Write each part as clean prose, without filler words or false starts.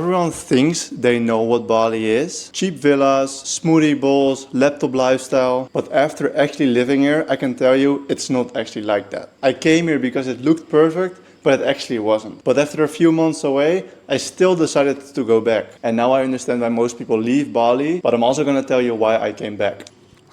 Everyone thinks they know what Bali is. Cheap villas, smoothie bowls, laptop lifestyle. But after actually living here, I can tell you it's not actually like that. I came here because it looked perfect, but it actually wasn't. But after a few months away, I still decided to go back. And now I understand why most people leave Bali, but I'm also gonna tell you why I came back.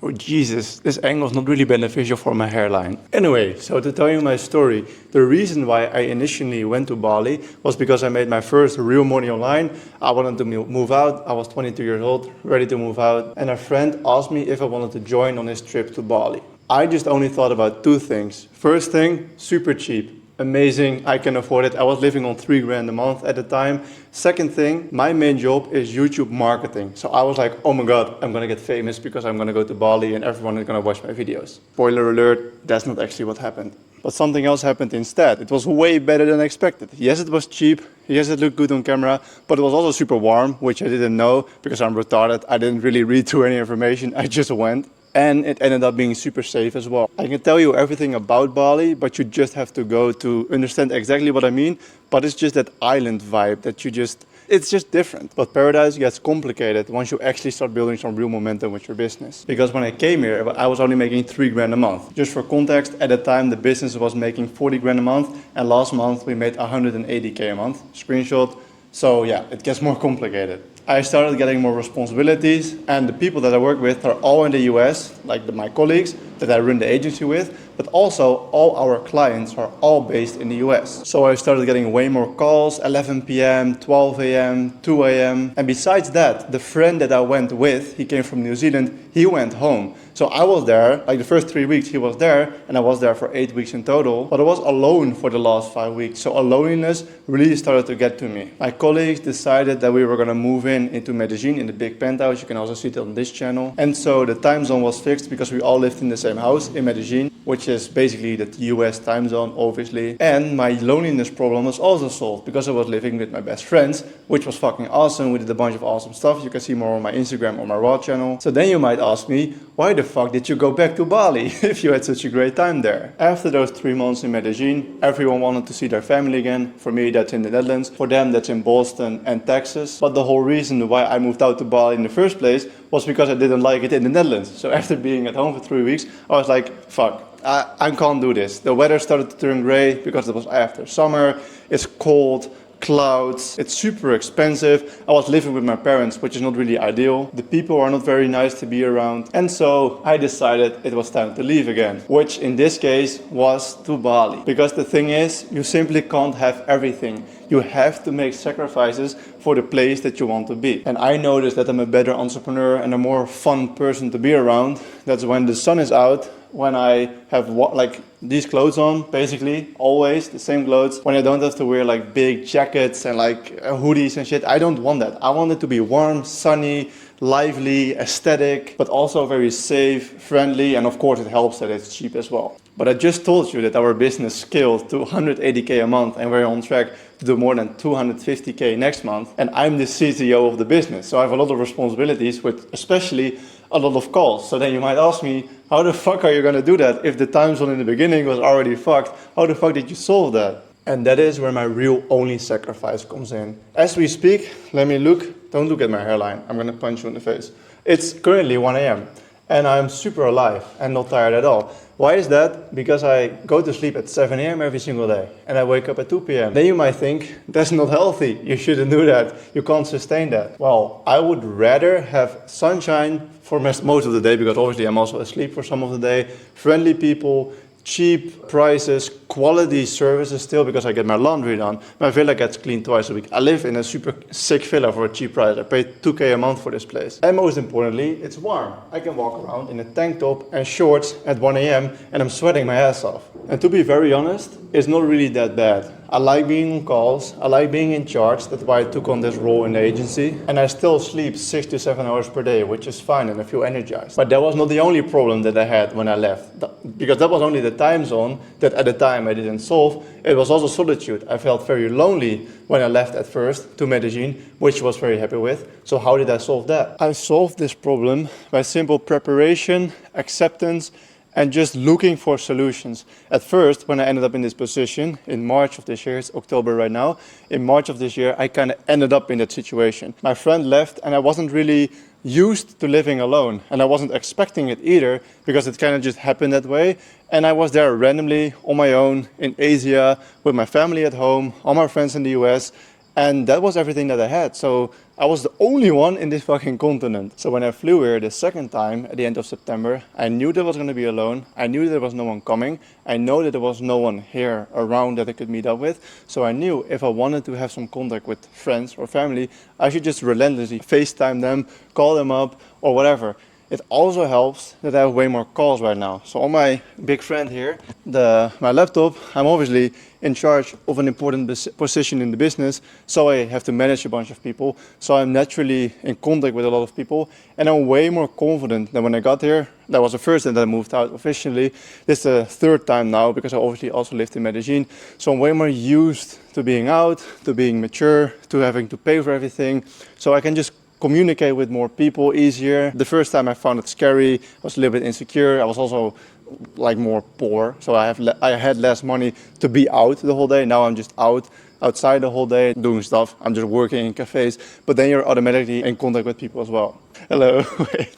Oh Jesus, this angle is not really beneficial for my hairline. Anyway, so to tell you my story, the reason why I initially went to Bali was because I made my first real money online. I wanted to move out. I was 22 years old, ready to move out. And a friend asked me if I wanted to join on his trip to Bali. I just only thought about two things. First thing, super cheap. Amazing, I can afford it. I was living on $3,000 a month at the time. Second thing, my main job is YouTube marketing. So I was like, oh my God, I'm gonna get famous because I'm gonna go to Bali and everyone is gonna watch my videos. Spoiler alert, that's not actually what happened. But something else happened instead. It was way better than expected. Yes, it was cheap. Yes, it looked good on camera, but it was also super warm, which I didn't know because I'm retarded. I didn't really read through any information. I just went. And it ended up being super safe as well. I can tell you everything about Bali, but you just have to go to understand exactly what I mean. But it's just that island vibe that it's just different. But paradise gets complicated once you actually start building some real momentum with your business. Because when I came here, I was only making $3,000 a month. Just for context, at the time, the business was making $40,000 a month. And last month, we made $180K a month. Screenshot. So yeah, it gets more complicated. I started getting more responsibilities, and the people that I work with are all in the US, like my colleagues that I run the agency with, but also all our clients are all based in the US. So I started getting way more calls, 11 p.m., 12 a.m., 2 a.m. And besides that, the friend that I went with, he came from New Zealand, he went home. So I was there, like the first 3 weeks he was there, and I was there for 8 weeks in total, but I was alone for the last 5 weeks. So loneliness really started to get to me. My colleagues decided that we were gonna move into Medellin in the big penthouse. You can also see it on this channel. And so the time zone was fixed because we all lived in the same house in Medellin, which is basically the US time zone, obviously. And my loneliness problem was also solved because I was living with my best friends, which was fucking awesome. We did a bunch of awesome stuff. You can see more on my Instagram or my Raw channel. So then you might ask me, why the fuck did you go back to Bali if you had such a great time there? After those 3 months in Medellin, everyone wanted to see their family again. For me, that's in the Netherlands. For them, that's in Boston and Texas. But the whole reason why I moved out to Bali in the first place was because I didn't like it in the Netherlands. So after being at home for 3 weeks, I was like, fuck, I can't do this. The weather started to turn gray because it was after summer. It's cold, clouds, it's super expensive. I was living with my parents, which is not really ideal. The people are not very nice to be around. And so I decided it was time to leave again, which in this case was to Bali. Because the thing is, you simply can't have everything. You have to make sacrifices for the place that you want to be. And I noticed that I'm a better entrepreneur and a more fun person to be around. That's when the sun is out, when I have like these clothes on, basically, always the same clothes, when I don't have to wear like big jackets and like hoodies and shit. I don't want that. I want it to be warm, sunny, lively, aesthetic, but also very safe, friendly, and of course it helps that it's cheap as well. But I just told you that our business scaled to 180K a month and we're on track to do more than 250K next month. And I'm the CTO of the business, so I have a lot of responsibilities with especially a lot of calls. So then you might ask me, how the fuck are you gonna do that if the time zone in the beginning was already fucked? How the fuck did you solve that? And that is where my real only sacrifice comes in. As we speak, let me look. Don't look at my hairline. I'm gonna punch you in the face. It's currently 1 a.m. and I'm super alive and not tired at all. Why is that? Because I go to sleep at 7 a.m. every single day and I wake up at 2 p.m. Then you might think, that's not healthy. You shouldn't do that. You can't sustain that. Well, I would rather have sunshine for most of the day, because obviously I'm also asleep for some of the day, friendly people, cheap prices, quality services still, because I get my laundry done. My villa gets cleaned twice a week. I live in a super sick villa for a cheap price. I pay 2K a month for this place. And most importantly, it's warm. I can walk around in a tank top and shorts at 1 a.m. and I'm sweating my ass off. And to be very honest, it's not really that bad. I like being on calls, I like being in charge, that's why I took on this role in the agency. And I still sleep 6 to 7 hours per day, which is fine and I feel energized. But that was not the only problem that I had when I left. Because that was only the time zone that at the time I didn't solve. It was also solitude. I felt very lonely when I left at first to Medellin, which I was very happy with. So how did I solve that? I solved this problem by simple preparation, acceptance, and just looking for solutions. At first, when I ended up in this position in March of this year, it's October right now, in March of this year, I kind of ended up in that situation. My friend left and I wasn't really used to living alone, and I wasn't expecting it either because it kind of just happened that way. And I was there randomly on my own in Asia with my family at home, all my friends in the US, and that was everything that I had. So I was the only one in this fucking continent. So when I flew here the second time at the end of September, I knew that I was going to be alone. I knew there was no one coming. I know that there was no one here around that I could meet up with. So I knew if I wanted to have some contact with friends or family, I should just relentlessly FaceTime them, call them up or whatever. It also helps that I have way more calls right now. So on my big friend here, my laptop, I'm obviously in charge of an important position in the business. So I have to manage a bunch of people. So I'm naturally in contact with a lot of people. And I'm way more confident than when I got here. That was the first time that I moved out officially. This is the third time now because I obviously also lived in Medellin. So I'm way more used to being out, to being mature, to having to pay for everything. So I can just communicate with more people easier. The first time I found it scary, I was a little bit insecure. I was also like more poor, so I had less money to be out the whole day. Now I'm just outside the whole day doing stuff. I'm just working in cafes, but then you're automatically in contact with people as well. Hello, wait,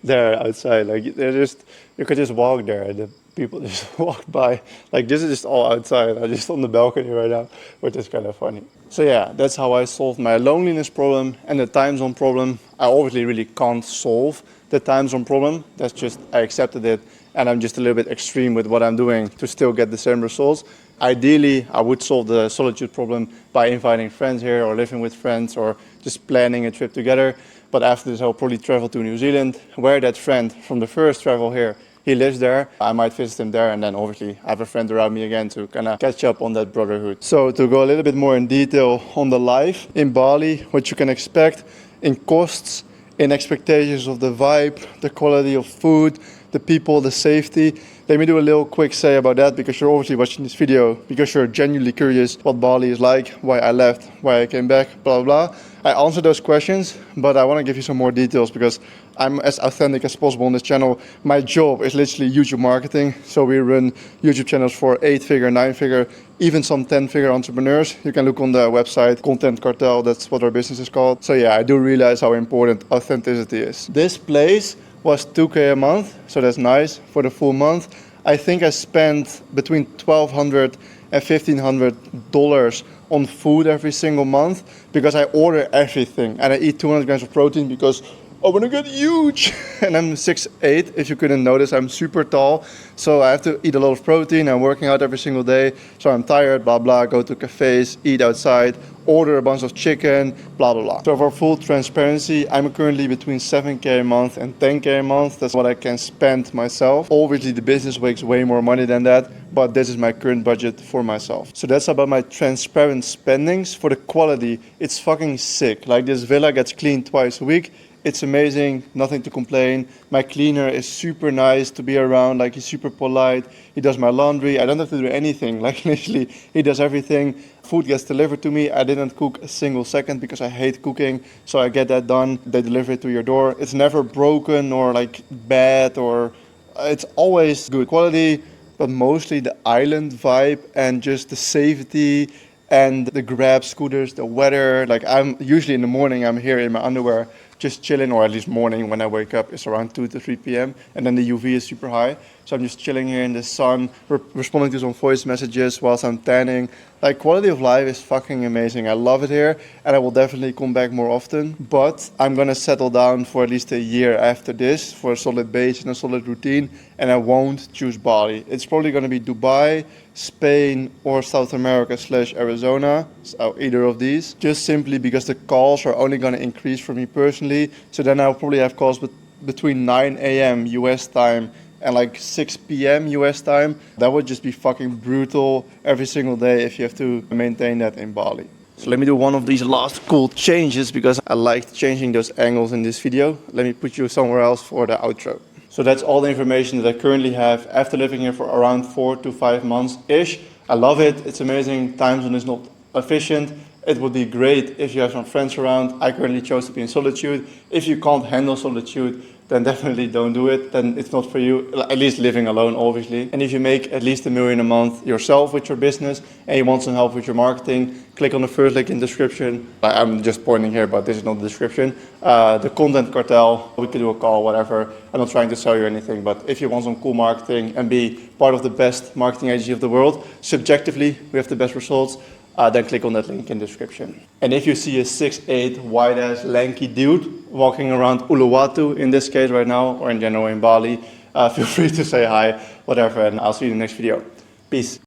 they're outside. Like you could just walk there, and the people just walk by. Like this is just all outside. I'm just on the balcony right now, which is kind of funny. So yeah, that's how I solved my loneliness problem and the time zone problem. I obviously really can't solve the time zone problem. That's just, I accepted it, and I'm just a little bit extreme with what I'm doing to still get the same results. Ideally, I would solve the solitude problem by inviting friends here or living with friends or just planning a trip together. But after this, I'll probably travel to New Zealand, where that friend from the first travel here, he lives there. I might visit him there, and then obviously I have a friend around me again to kind of catch up on that brotherhood. So to go a little bit more in detail on the life in Bali, what you can expect in costs, in expectations of the vibe, the quality of food, the people, the safety. Let me do a little quick say about that, because you're obviously watching this video because you're genuinely curious what Bali is like, why I left, why I came back, blah, blah, blah. I answered those questions, but I want to give you some more details because I'm as authentic as possible on this channel. My job is literally YouTube marketing. So we run YouTube channels for 8-figure, 9-figure, even some 10-figure entrepreneurs. You can look on the website, Content Cartel, that's what our business is called. So yeah, I do realize how important authenticity is. This place was $2K a month, so that's nice for the full month. I think I spent between $1,200 and $1,500 on food every single month because I order everything and I eat 200 grams of protein because I want to get huge. And I'm 6'8", if you couldn't notice, I'm super tall. So I have to eat a lot of protein. I'm working out every single day. So I'm tired, blah, blah, go to cafes, eat outside, order a bunch of chicken, blah, blah, blah. So for full transparency, I'm currently between 7K a month and 10K a month. That's what I can spend myself. Obviously, the business makes way more money than that, but this is my current budget for myself. So that's about my transparent spendings. For the quality, it's fucking sick. Like this villa gets cleaned twice a week. It's amazing, nothing to complain. My cleaner is super nice to be around, like he's super polite. He does my laundry, I don't have to do anything. Like literally, he does everything. Food gets delivered to me. I didn't cook a single second because I hate cooking. So I get that done, they deliver it to your door. It's never broken or like bad, or it's always good quality, but mostly the island vibe and just the safety and the Grab scooters, the weather. Like I'm usually in the morning, I'm here in my underwear, just chilling, or at least morning when I wake up, it's around 2 to 3 p.m. And then the UV is super high. So I'm just chilling here in the sun, responding to some voice messages whilst I'm tanning. Like quality of life is fucking amazing. I love it here and I will definitely come back more often. But I'm gonna settle down for at least a year after this for a solid base and a solid routine. And I won't choose Bali. It's probably gonna be Dubai, Spain, or South America / Arizona. So either of these. Just simply because the calls are only gonna increase for me personally. So then I'll probably have calls between 9 a.m. US time and like 6 p.m. US time. That would just be fucking brutal every single day if you have to maintain that in Bali. So let me do one of these last cool changes because I liked changing those angles in this video. Let me put you somewhere else for the outro. So that's all the information that I currently have after living here for around 4 to 5 months-ish. I love it, it's amazing. Time zone is not efficient. It would be great if you have some friends around. I currently chose to be in solitude. If you can't handle solitude, then definitely don't do it. Then it's not for you, at least living alone, obviously. And if you make at least $1 million a month yourself with your business and you want some help with your marketing, click on the first link in the description. I'm just pointing here, but this is not the description. The Content Cartel, we could do a call, whatever. I'm not trying to sell you anything, but if you want some cool marketing and be part of the best marketing agency of the world, subjectively, we have the best results. Then click on that link in the description. And if you see a 6'8", white-ass, lanky dude walking around Uluwatu, in this case right now, or in general in Bali, feel free to say hi, whatever, and I'll see you in the next video. Peace.